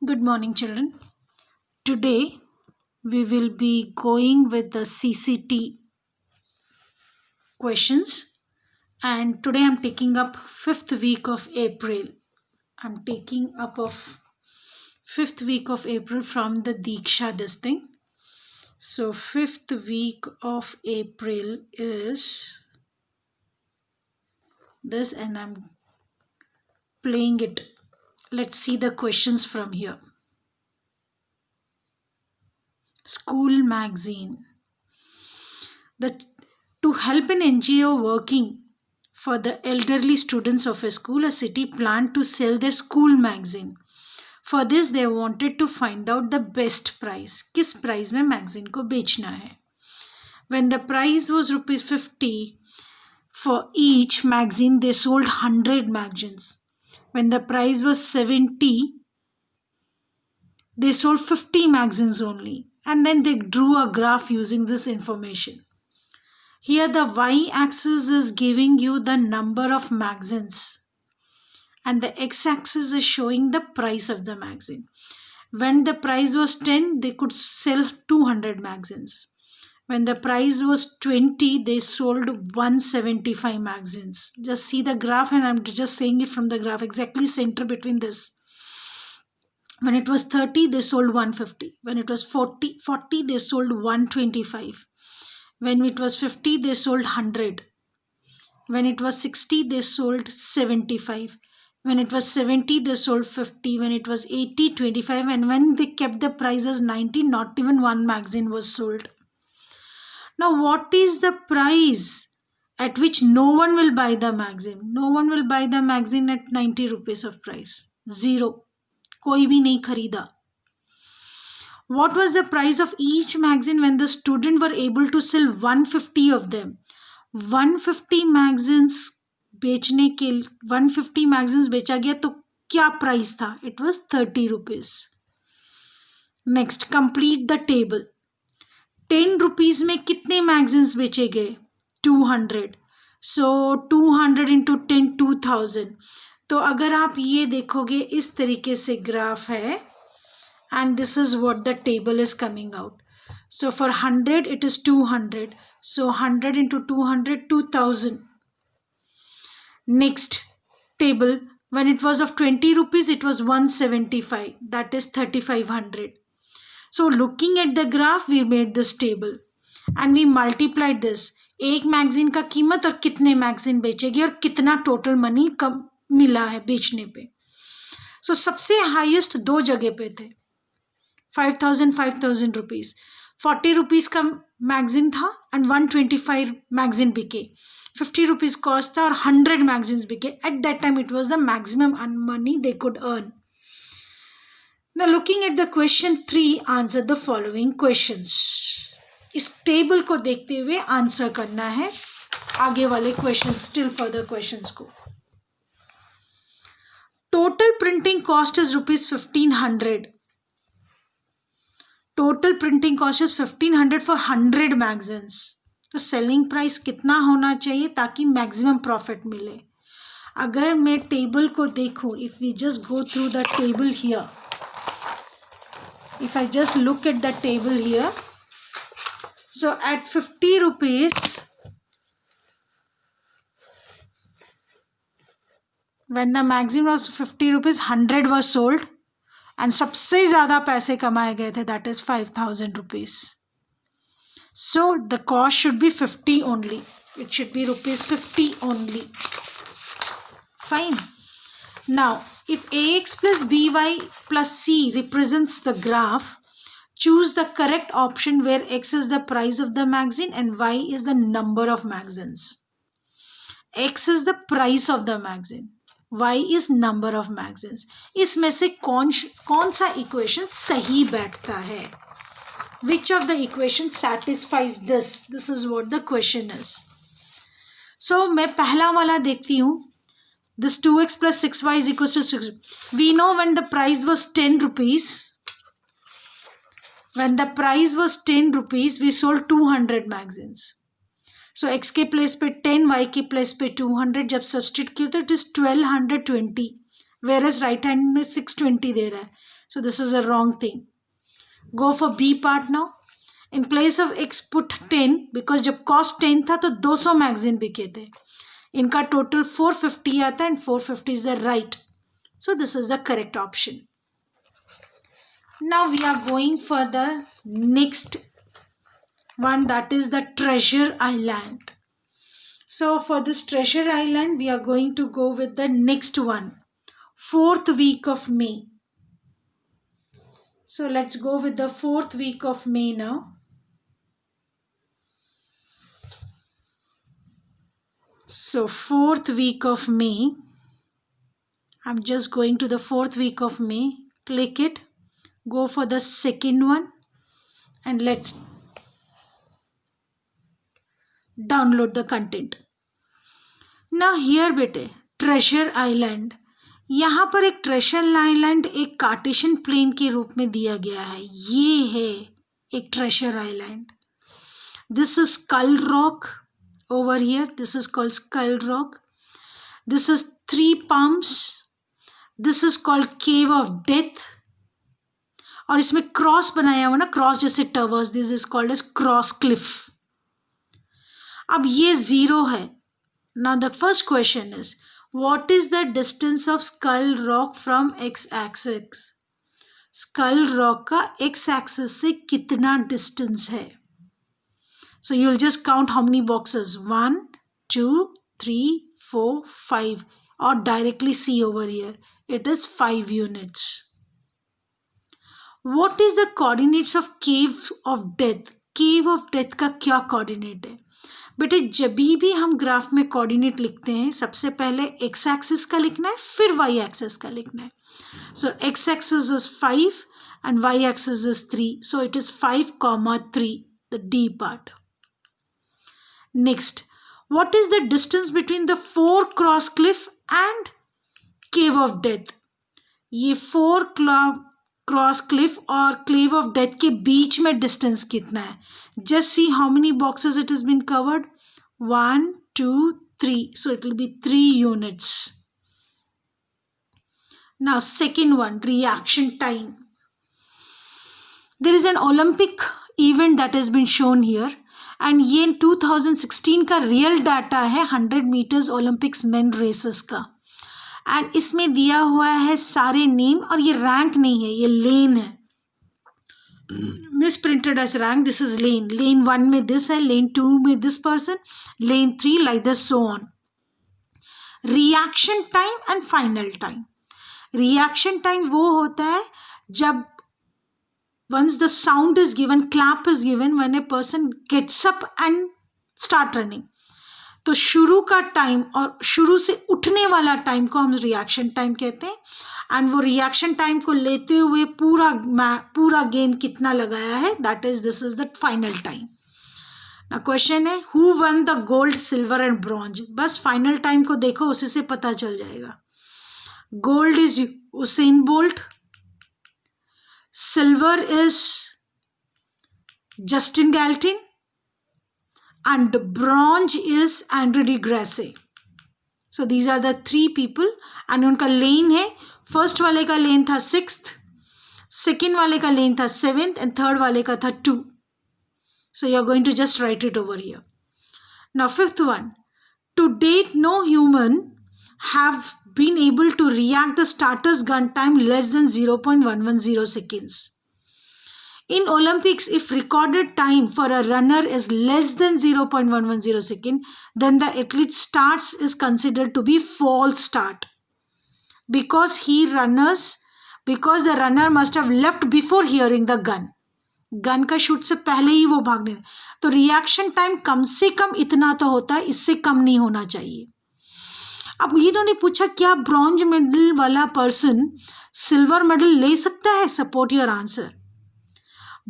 Good morning, children. Today we will be going with the CCT questions, and today I'm taking up fifth week of April. I'm taking up of fifth week of April from the Diksha this thing. So fifth week of April is this, and I'm playing it. Let's see the questions from here. School magazine. To help an NGO working for the elderly students of a school, a city planned to sell their school magazine. For this, they wanted to find out the best price. किस price में magazine को बेचना है? When the price was ₹50 for each magazine, they sold 100 magazines. When the price was 70, they sold 50 magazines only. And then they drew a graph using this information. Here the y-axis is giving you the number of magazines and the x-axis is showing the price of the magazine. When the price was 10, they could sell 200 magazines. When the price was 20, they sold 175 magazines. Just see the graph, and I'm just saying it from the graph, exactly center between this. When it was 30, they sold 150. When it was 40, they sold 125. When it was 50, they sold 100. When it was 60, they sold 75. When it was 70, they sold 50. When it was 80, 25. And when they kept the price as 90, not even one magazine was sold. Now, what is the price at which no one will buy the magazine? No one will buy the magazine at 90 rupees of price. Zero. कोई भी नहीं खरीदा. What was the price of each magazine when the student were able to sell 150 of them? 150 magazines बेचने के 150 magazines बेचा गया तो क्या प्राइस था? It was 30 rupees. Next, complete the table. 10 rupees में कितने magazines बेचे गए? 200. So 200 into 10, 2000. तो अगर आप ये देखोगे इस तरीके से ग्राफ है, and this is what the table is coming out. So for 100 it is 200. So 100 into 200, 2000. Next table, when it was of 20 rupees, it was 175. That is 3500. So looking at the graph, we made this table and we multiplied this. एक magazine का कीमत और कितने magazine बेचेगी और कितना total money कम मिला है बेचने पे. सो सबसे हाईएस्ट दो जगह पे थे. 5,000 रुपीज. 40 रुपीज का मैगजीन था एंड 125 मैगजीन बिके. 50 रुपीज कॉस्ट था और 100 मैगजीन्स बिके. At that time it was the maximum money they could earn. Now looking at the question 3, answer the following questions. इस टेबल को देखते हुए आंसर करना है आगे वाले क्वेश्चन, स्टिल फर्दर क्वेश्चंस को. Total printing cost is ₹1500. Total printing cost is 1500 for 100 magazines. तो सेलिंग प्राइस कितना होना चाहिए ताकि मैक्सिमम प्रॉफिट मिले? अगर मैं टेबल को देखूं, if we just go through the table here, if I just look at the table here, so at 50 rupees, when the magazine was 50 rupees, 100 was sold and सबसे ज़्यादा पैसे कमाए गए थे, that is 5,000 rupees. So the cost should be 50 only. It should be ₹50 only. Fine. Now, if AX plus BY plus C represents the graph, choose the correct option where X is the price of the magazine and Y is the number of magazines. X is the price of the magazine. Y is number of magazines. इसमें से कौन सा equation सही बैठता है? Which of the equation satisfies this? This is what the question is. So मैं पहला वाला देखती हूँ. This 2x plus 6y is equals to 6. We know when the price was 10 rupees. When the price was 10 rupees, we sold 200 magazines. So x के place पे 10, y के place पे 200. जब सब्सटीट्यूट किया तो it is 1220. Whereas right hand में 620 दे रहा है. So this is a wrong thing. Go for B part now. In place of X put 10 because जब cost 10 था तो 200 मैगजीन बिके थे. इनका टोटल 450 आता है and 450 is the right. So this is the correct option. Now we are going for the next one, that is the Treasure Island. So for this Treasure Island we are going to go with the next one, 4th week of May. So let's go with the 4th week of May now. So 4th week of May, I'm just going to the 4th week of May, click it, go for the second one and let's download the content. Now here बेटे Treasure Island, यहाँ पर एक treasure island एक Cartesian plane के रूप में दिया गया है. ये है एक treasure island. This is skull rock over here. This is called Skull Rock. This is 3 palms. This is called Cave of Death. और इसमें क्रॉस बनाया हुआ ना, क्रॉस जैसे towers. This is called as cross cliff. अब ये 0 है. Now the first question is what is the distance of Skull Rock from x-axis? Skull Rock का x-axis से कितना distance है? So you'll just count how many boxes. 1, 2, 3, 4, 5. Or directly see over here. It is 5 units. What is the coordinates of Cave of Death? Cave of Death का क्या coordinate है? बेटे जब भी हम ग्राफ में कोऑर्डिनेट लिखते हैं सबसे पहले एक्स एक्सिस का लिखना है फिर वाई एक्सिस का लिखना है. So X axis is 5 and Y axis is 3. So it is 5,3, the D part. Next, what is the distance between the 4 cross cliff and cave of death? ये 4 cross Cliff और क्लेव of death के बीच में distance कितना है? Just see how many boxes it is been covered. 1, 2, 3. So it will be 3 units. Now second one, reaction time. There is an Olympic event that has been shown here and ये 2016 का real data है 100 metres Olympics main races का. And इसमें दिया हुआ है सारे name और ये रैंक नहीं है, ये लेन है. Misprinted as rank. This is lane. Lane 1 में दिस है, लेन 2 में this person, lane 3 like this so on. Reaction time and final time. Reaction time वो होता है जब once the sound is given, clap is given, when a person gets up and start running. तो शुरू का time और शुरू से उठने वाला टाइम को हम रिएक्शन टाइम कहते हैं. एंड वो रिएक्शन टाइम को लेते हुए पूरा गेम कितना लगाया है, that is this is the final time. ना क्वेश्चन है who one the gold, silver and bronze. बस फाइनल टाइम को देखो, उसी से पता चल जाएगा. Gold is Usain bolt, silver is Justin Gatlin and bronze is Andre de Grasse. So these are the 3 people and उनका लेन है. फर्स्ट वाले का लेन था 6th, सेकेंड वाले का लेन था 7th and थर्ड वाले का था 2. So you are going to just write it over here. Now 5th one, to date no human have been able to react the starter's gun time less than 0.110 seconds. In Olympics, if recorded time for a runner is less than 0.110 second, then the athlete starts is considered to be false start because the runner must have left before hearing the gun. Gun का shoot से पहले ही वो भागने. तो reaction time कम से कम इतना तो होता है, इससे कम नहीं होना चाहिए. अब इन्होंने पूछा क्या ब्रॉन्ज मेडल वाला पर्सन सिल्वर मेडल ले सकता है? Support your answer.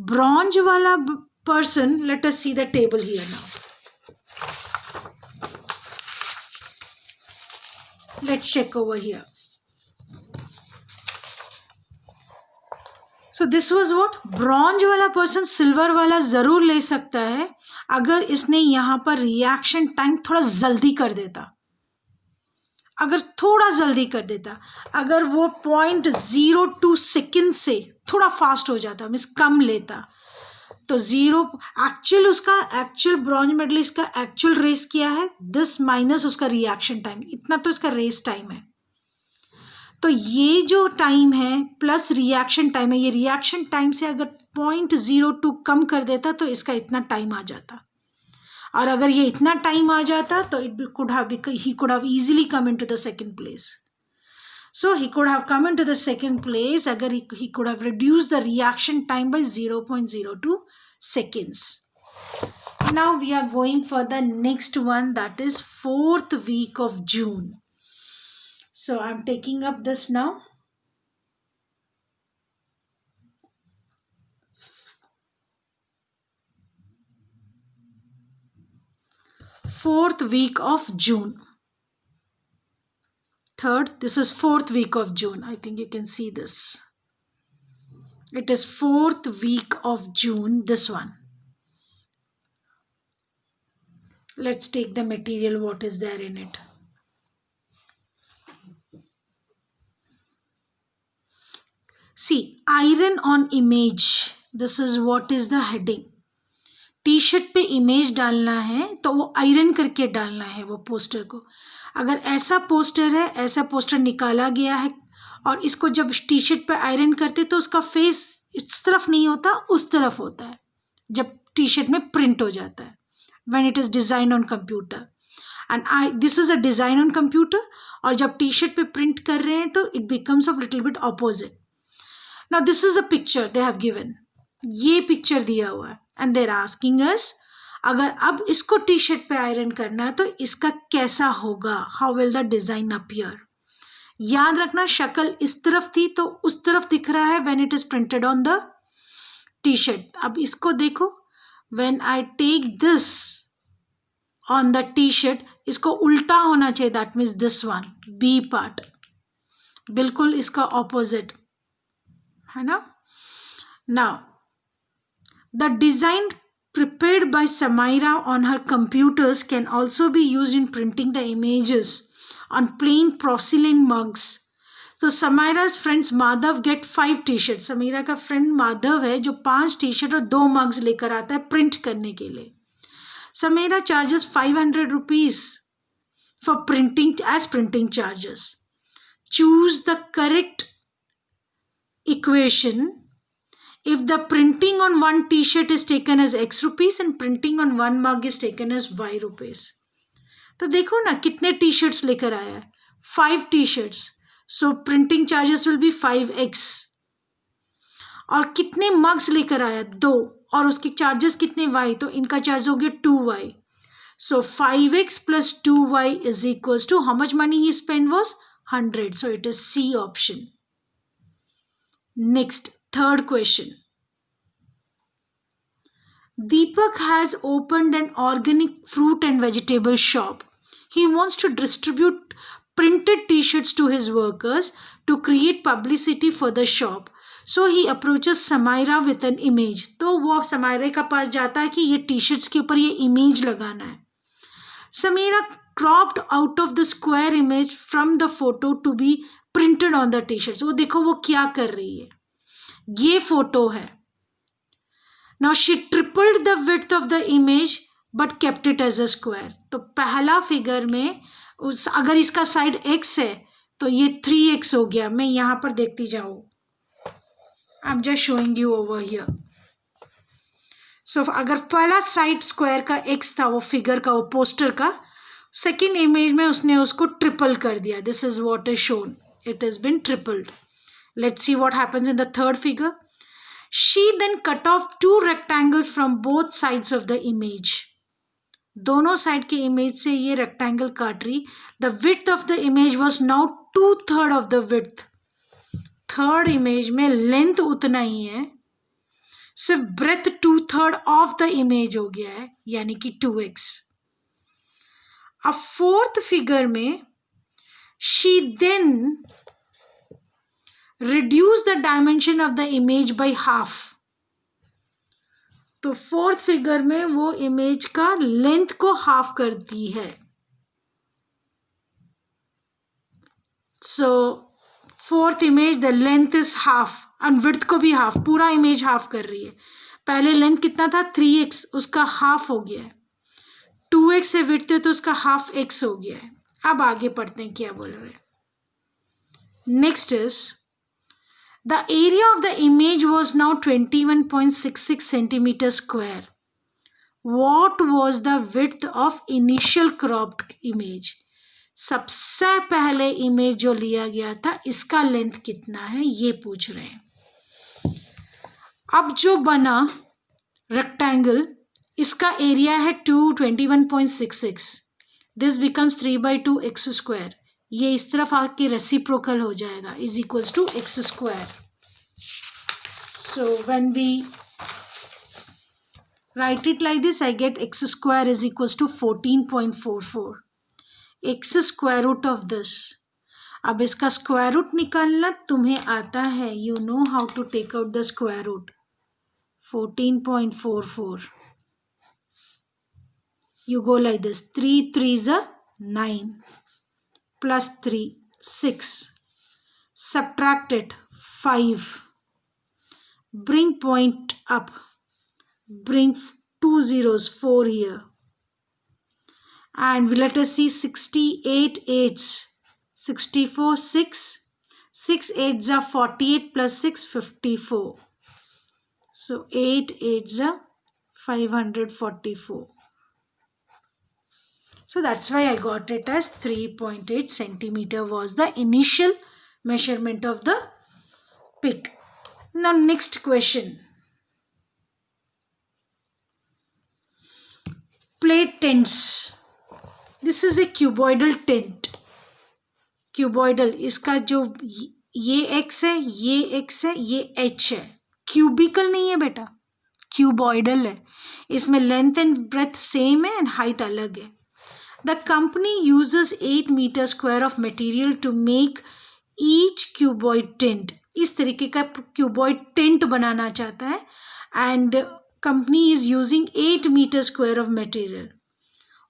ब्रॉन्ज वाला person, let us see the table here now. Let's check over here. So this was what, bronze वाला पर्सन सिल्वर वाला जरूर ले सकता है अगर इसने यहाँ पर रिएक्शन टाइम थोड़ा जल्दी कर देता. अगर थोड़ा जल्दी कर देता, अगर वो 0.02 सेकेंड से थोड़ा फास्ट हो जाता, मीन्स कम लेता, तो जीरो एक्चुअल ब्रॉन्ज मेडलिस्ट का एक्चुअल रेस क्या है, दिस माइनस उसका रिएक्शन टाइम, इतना तो इसका रेस टाइम है। तो ये जो टाइम है प्लस रिएक्शन टाइम है, ये रिएक्शन टाइम से अगर 0.02 कम कर देता तो इसका इतना टाइम आ जाता, और अगर ये इतना टाइम आ जाता तो he could have easily come into the second place. So he could have come into the second place अगर he could have reduced the reaction time by 0.02 seconds. Now we are going for the next one, that is 4th week of June. So I'm taking up this now. Fourth week of June. Third, this is 4th week of June. I think you can see this. It is 4th week of June, this one. Let's take the material, what is there in it. See, iron on image. This is what is the heading. T shirt पे image डालना है तो वो iron करके डालना है वो poster को। अगर ऐसा पोस्टर है, ऐसा पोस्टर निकाला गया है और इसको जब टी शर्ट पे आयरन करते तो उसका फेस इस तरफ नहीं होता, उस तरफ होता है जब टी शर्ट में प्रिंट हो जाता है, when it is design on computer. And this is a design on computer, और जब टी शर्ट पे प्रिंट कर रहे हैं तो it becomes of little bit opposite. Now this is a picture they have given, ये पिक्चर दिया हुआ है एंड देर आस्किंग अस अगर अब इसको टी शर्ट पे आयरन करना है तो इसका कैसा होगा, how will the design appear. याद रखना शक्ल इस तरफ थी तो उस तरफ दिख रहा है when it is printed on the T shirt. अब इसको देखो, when I take this on the T shirt, इसको उल्टा होना चाहिए, that means this one B part बिल्कुल इसका ऑपोजिट है ना। Now the design prepared by Samaira on her computers can also be used in printing the images on plain porcelain mugs. So Samaira's friends Madhav get 5 t-shirts. Samira का friend Madhav है जो 5 T-shirt और 2 mugs लेकर आता है print करने के लिए। Samaira charges 500 rupees for printing as printing charges. Choose the correct equation if the printing on one t-shirt is taken as X rupees and printing on one mug is taken as Y rupees. तो देखो ना कितने T shirts लेकर आया है, 5 T shirts, so printing charges will be 5x। और कितने mugs लेकर आया, 2, और उसके चार्जेस कितने y, तो इनका चार्ज हो गया 2y। So 5x plus 2y is equals to how much money he spent was 100. So it is C option. Next, third question. Deepak has opened an organic fruit and vegetable shop. He wants to distribute printed t-shirts to his workers to create publicity for the shop. So he approaches Samaira with an image. तो वो समायरा का पास जाता है कि ये T-shirts के ऊपर ये इमेज लगाना है। Samaira cropped out of the square image from the photo to be printed on the t-shirts. वो देखो वो क्या कर रही है, ये फोटो है। Now she tripled the width of the image but kept it as a square. तो पहला फिगर में अगर इसका साइड x है तो ये 3x हो गया। मैं यहाँ पर देखती जाऊँ, I'm just showing you over here. So अगर पहला साइड स्क्वायर का x था वो फिगर का, वो पोस्टर का, सेकेंड इमेज में उसने उसको ट्रिपल कर दिया। This is what is shown. It has been tripled. Let's see what happens in the third figure. She then cut off 2 rectangles from both sides of the image. दोनों side के image से ये rectangle काट रही। The width of the image was now 2/3 of the width. Third image में length उतना ही है, सिर्फ ब्रेथ 2/3 ऑफ द इमेज हो गया है, यानी कि 2x। अब फोर्थ फिगर में she then reduce the dimension of the image by half. तो फोर्थ फिगर में वो इमेज का लेंथ को हाफ करती है। So fourth image the length is half and width को भी हाफ, पूरा इमेज हाफ कर रही है. पहले लेंथ कितना था 3x, उसका हाफ हो गया है. 2x से विड्थ है तो उसका हाफ x हो गया है. अब आगे पढ़ते हैं क्या बोल रहे हैं. Next is the area of the image was now 21.66 centimetre square. What was the width of initial cropped image. सबसे पहले इमेज जो लिया गया था इसका लेंथ कितना है ये पूछ रहे हैं. अब जो बना रेक्टेंगल इसका एरिया है 21.66. This becomes 3/2 x square. ये इस तरफ आके रेसिप्रोकल हो जाएगा is equals to x square. So when we write it like this, I get x square is equals to 14.44. x square root of this. अब इसका स्क्वायर रूट निकालना तुम्हें आता है. You know how to take out the square root. 14.44. You go like this. 3 3s are 9. Plus 3, 6. Subtract it. 5. Bring point up. Bring 2 zeros, 4 here. And let us see 68 eighths. 64, 6. 6 eighths are 48 plus 6, 54. So 8 eighths are 544. So that's why I got it as 3.8 centimeter was the initial measurement of the pic. Now next question. Plate tents. This is a cuboidal tent. Cuboidal, इसका जो ये x है, ये x है, ये h है. Cubicle नहीं है बेटा, क्यूबॉइडल है. इसमें लेंथ एंड ब्रेथ सेम है एंड हाइट अलग है. The company uses 8 metre square of material to make each cuboid tent. इस तरीके का क्यूबॉइड टेंट बनाना चाहता है and company is using 8 meter square of material.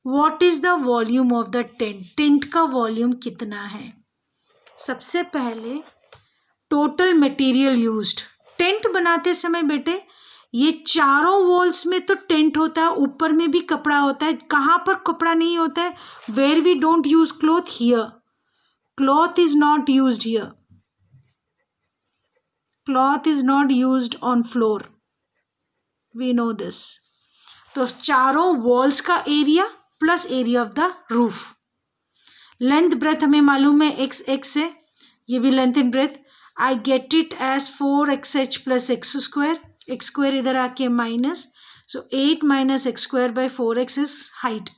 What is the volume of the tent? Tent का volume कितना है. सबसे पहले टोटल मटेरियल यूज्ड. टेंट बनाते समय बेटे ये चारों वॉल्स में तो टेंट होता है, ऊपर में भी कपड़ा होता है. कहाँ पर कपड़ा नहीं होता है? Where we don't use cloth, here. Cloth is not used here. Cloth is not used on floor. We know this. तो चारों वॉल्स का area plus area of the roof. Length breadth हमें मालूम है एक्स एक्स है, ये भी length and breadth. I get it as 4xh plus x square. X square इधर आके minus, so 8 minus x square by 4x is height.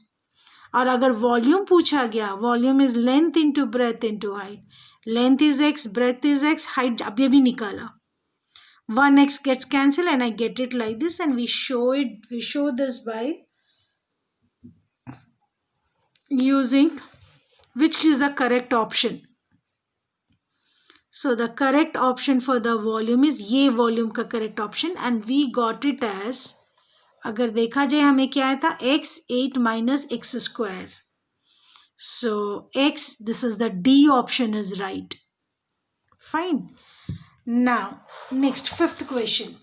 और अगर वॉल्यूम पूछा गया, volume is length into breadth into height. Length is x, breadth is x, height अब ये भी निकाला. 1x gets cancelled and I get it like this, and we show this by using which is the correct option. So the correct option for the volume is ये volume का correct option, and we got it as, अगर देखा जाए हमें क्या आया था, x 8 minus x square. So x, this is the D option is right. Fine. Now next, fifth question.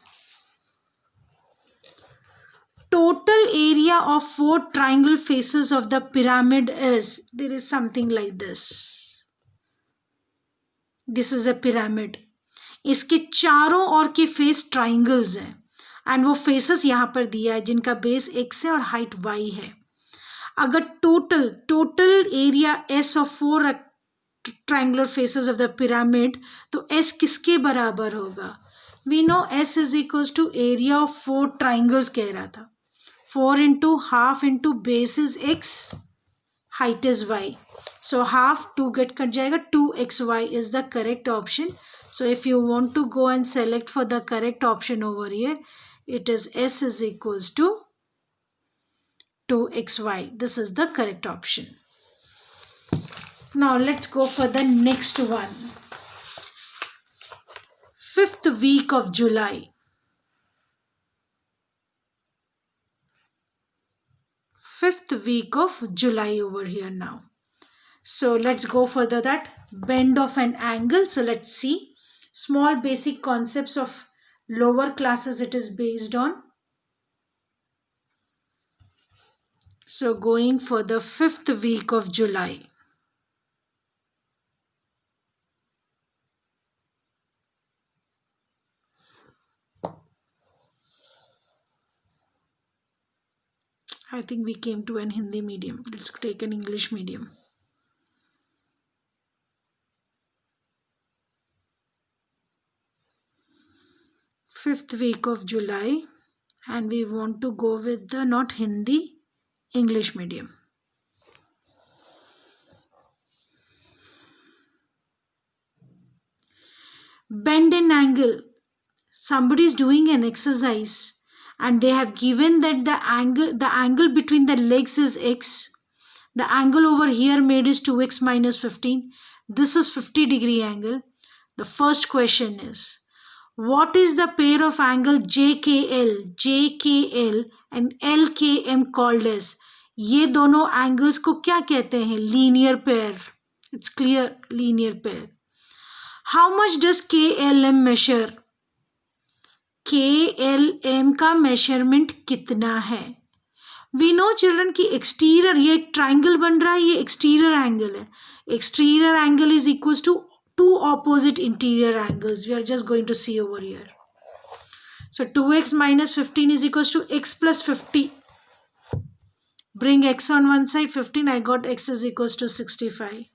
Total area of 4 triangle faces of the pyramid is, there is something like this. This is a pyramid. इसके चारों ओर के face triangles हैं and वो faces यहाँ पर दिया है जिनका बेस x है और हाइट y है. अगर total area s of 4 triangular faces of the pyramid, तो s किसके बराबर होगा. We know s is equals to area of 4 triangles कह रहा था. 4 into half into base is x, height is y. So half 2 get cut जाएगा, 2xy is the correct option. So if you want to go and select for the correct option over here, it is s is equals to 2xy. This is the correct option. Now let's go for the next one. 5th week of July. 5th week of July over here now. So let's go further that bend of an angle. So let's see small basic concepts of lower classes it is based on. So going for the 5th week of July. I think we came to an Hindi medium. Let's take an English medium. Fifth week of July, and we want to go with the not Hindi, English medium. Bend an angle. Somebody is doing an exercise and they have given that the angle between the legs is x. The angle over here made is 2x minus 15. This is 50-degree angle. The first question is, what is the pair of angle JKL and LKM called as? ये दोनों angles को क्या कहते हैं? Linear pair. It's clear, linear pair. How much does KLM measure? KLM का measurement कितना है? We know children कि exterior ये एक triangle बन रहा है, ये exterior angle है. Exterior angle is equals to two opposite interior angles. We are just going to see over here. So 2x minus 15 is equals to x plus 50. Bring x on one side, 15. I got x is equals to 65.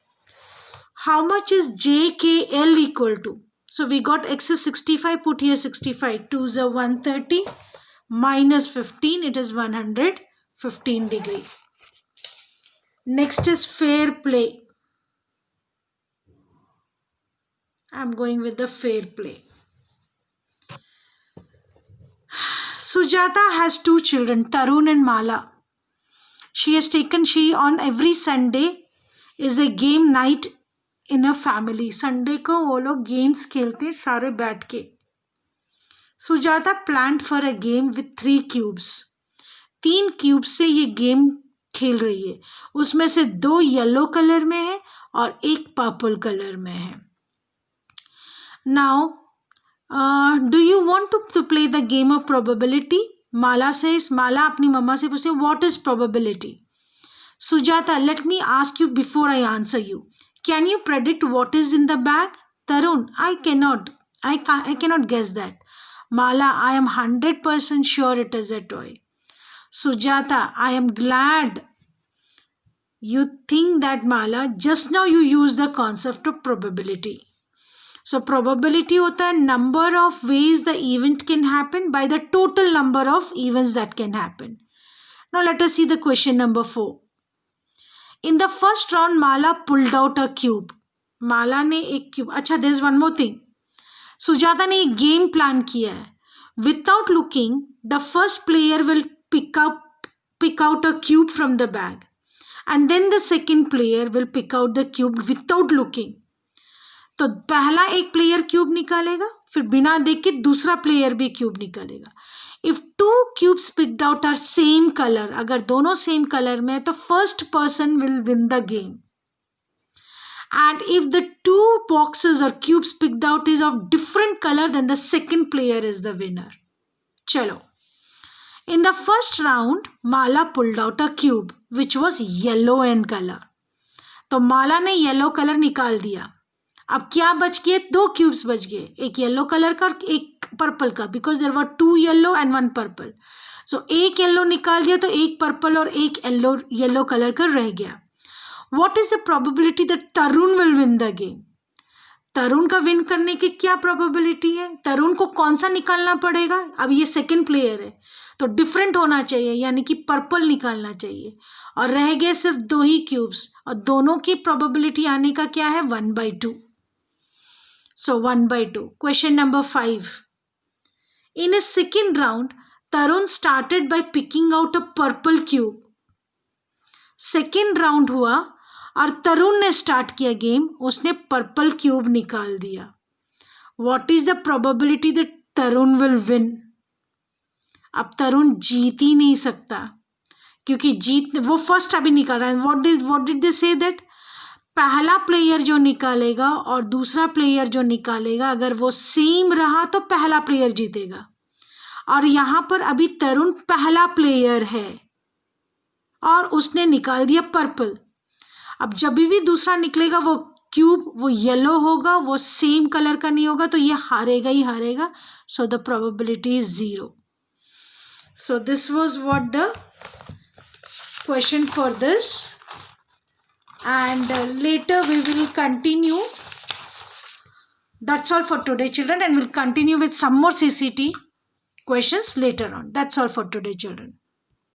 How much is JKL equal to? So we got x is 65, put here 65. 2 is 130 minus 15, it is 115 degree. Next is fair play. I'm going with the fair play. Sujata has two children, Tarun and Mala. She on every Sunday is a game night in a family. Sunday को वो लोग games खेलते सारे बैठ के. Sujata planned for a game with 3 cubes. 3 cubes से ये game खेल रही है. उसमें से 2 येलो कलर में है और 1 पर्पल कलर में है. Now, do you want to play the game of probability? Mala says, Mala अपनी मम्मा से पूछते, what is probability? Sujata, let me ask you before I answer you. Can you predict what is in the bag? Tarun, I cannot. I cannot guess that. Mala, I am 100% sure it is a toy. Sujata, I am glad you think that, Mala. Just now you used the concept of probability. So probability होता है number of ways the event can happen by the total number of events that can happen. Now let us see the question number 4. In the first round, Mala pulled out a cube. Mala ने एक cube. अच्छा, there is one more thing. Sujata ने एक game plan किया है. Without looking, the first player will pick out a cube from the bag, and then the second player will pick out the cube without looking. तो पहला एक player cube निकालेगा, फिर बिना देख के दूसरा प्लेयर भी क्यूब निकालेगा. If 2 cubes picked out are same colour, अगर दोनों सेम कलर में है तो first person will win the game. And if the 2 boxes और cubes picked out is of different colour, then the second player is the winner. चलो, in the first round Mala pulled out a cube which was yellow in colour. तो माला ने yellow colour निकाल दिया. अब क्या बच गए? 2 क्यूब्स बच गए, एक येलो कलर का और एक पर्पल का, because there were 2 yellow and 1 purple. So एक येलो निकाल दिया तो एक पर्पल और एक येलो कलर का रह गया. What is the probability that Tarun will win the game? Tarun का विन करने की क्या प्रोबेबिलिटी है? तरुण को कौन सा निकालना पड़ेगा? अब ये सेकेंड प्लेयर है तो डिफरेंट होना चाहिए, यानी कि पर्पल निकालना चाहिए. और रह गए सिर्फ 2 ही क्यूब्स, और दोनों की प्रोबेबिलिटी आने का क्या है? 1/2. So 1/2. Question number 5. In a second round, Tarun started by picking out a purple cube. Second round हुआ और तरुण ने स्टार्ट किया गेम, उसने पर्पल क्यूब निकाल दिया. What is the probability that Tarun will win? अब तरुण जीत ही नहीं सकता, क्योंकि वो फर्स्ट अभी निकाल रहा है. What did they say that? पहला प्लेयर जो निकालेगा और दूसरा प्लेयर जो निकालेगा अगर वो सेम रहा तो पहला प्लेयर जीतेगा। और यहाँ पर अभी तरुण पहला प्लेयर है और उसने निकाल दिया पर्पल। अब जब भी दूसरा निकलेगा वो क्यूब वो येलो होगा, वो सेम कलर का नहीं होगा, तो ये हारेगा ही हारेगा। So the probability is 0. So this was what the question for this, and later we will continue. That's all for today, children, and we'll continue with some more CCT questions later on. That's all for today, children.